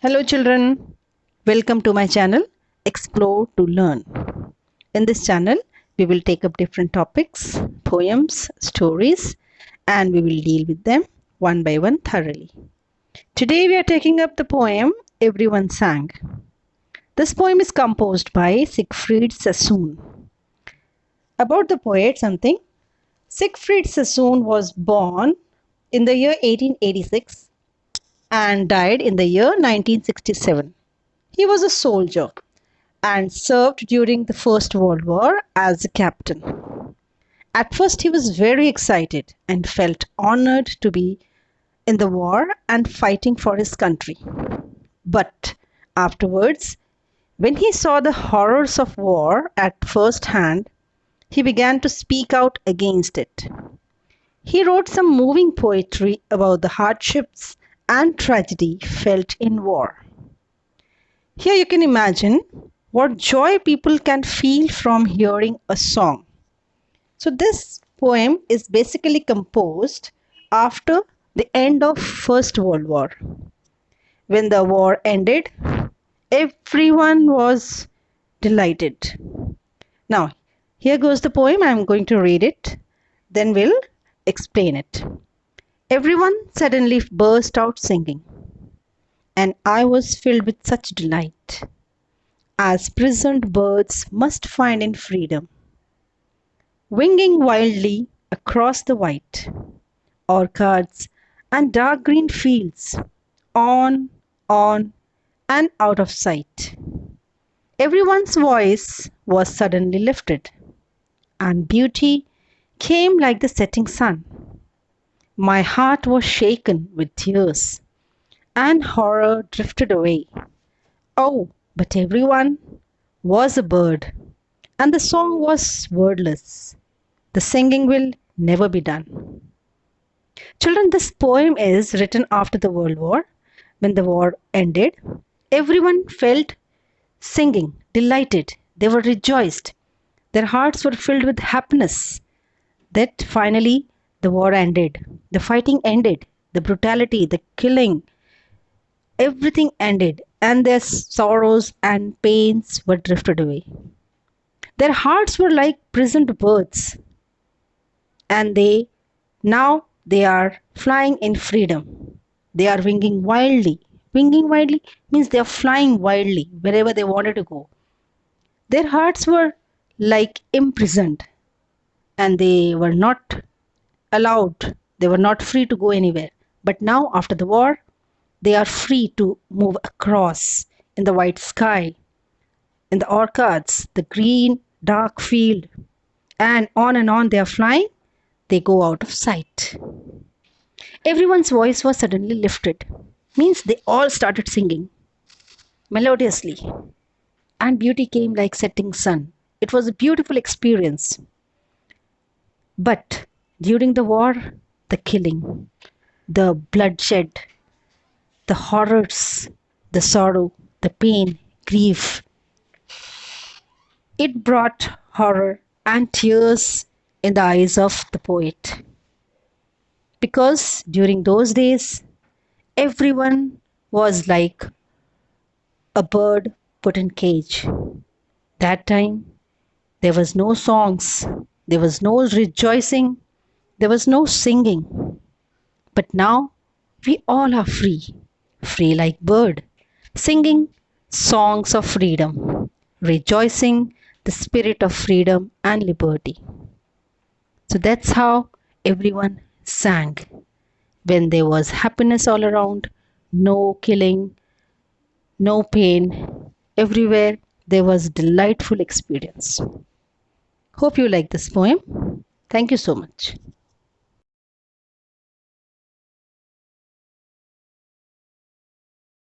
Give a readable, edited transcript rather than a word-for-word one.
Hello children, welcome to my channel Explore to Learn. In this channel, we will take up different topics, poems, stories, and we will deal with them one by one thoroughly. Today we are taking up the poem Everyone Sang. This poem is composed by Siegfried Sassoon. About the poet something. Siegfried Sassoon was born in the year 1886 and died in the year 1967. He was a soldier and served during the First World War as a captain. At first, he was very excited and felt honored to be in the war and fighting for his country. But afterwards, when he saw the horrors of war at first hand, he began to speak out against it. He wrote some moving poetry about the hardships and tragedy felt in war. Here you can imagine what joy people can feel from hearing a song. So this poem is basically composed after the end of First World War. When the war ended, everyone was delighted. Now, here goes the poem. I am going to read it. Then we'll explain it. Everyone suddenly burst out singing, and I was filled with such delight, as prisoned birds must find in freedom, winging wildly across the white orchards and dark green fields, on, and out of sight. Everyone's voice was suddenly lifted, and beauty came like the setting sun. My heart was shaken with tears, and horror drifted away. Oh, but everyone was a bird, and the song was wordless. The singing will never be done. Children, this poem is written after the World War. When the war ended, everyone felt singing, delighted. They were rejoiced. Their hearts were filled with happiness that finally the war ended. The fighting ended. The brutality, the killing, everything ended, and their sorrows and pains were drifted away. Their hearts were like prisoned birds, and now they are flying in freedom. They are winging wildly. Winging wildly means they are flying wildly wherever they wanted to go. Their hearts were like imprisoned, and they were not allowed. They were not free to go anywhere. But now, after the war, they are free to move across in the white sky, in the orchards, the green, dark field, and on they are flying. They go out of sight. Everyone's voice was suddenly lifted. Means they all started singing melodiously, and beauty came like setting sun. It was a beautiful experience. But during the war, the killing, the bloodshed, the horrors, the sorrow, the pain, grief, it brought horror and tears in the eyes of the poet. Because during those days, everyone was like a bird put in cage. That time, there was no songs, there was no rejoicing, there was no singing. But now, we all are free. Free like bird, singing songs of freedom, rejoicing the spirit of freedom and liberty. So that's how everyone sang. When there was happiness all around, no killing, no pain, everywhere there was delightful experience. Hope you like this poem. Thank you so much.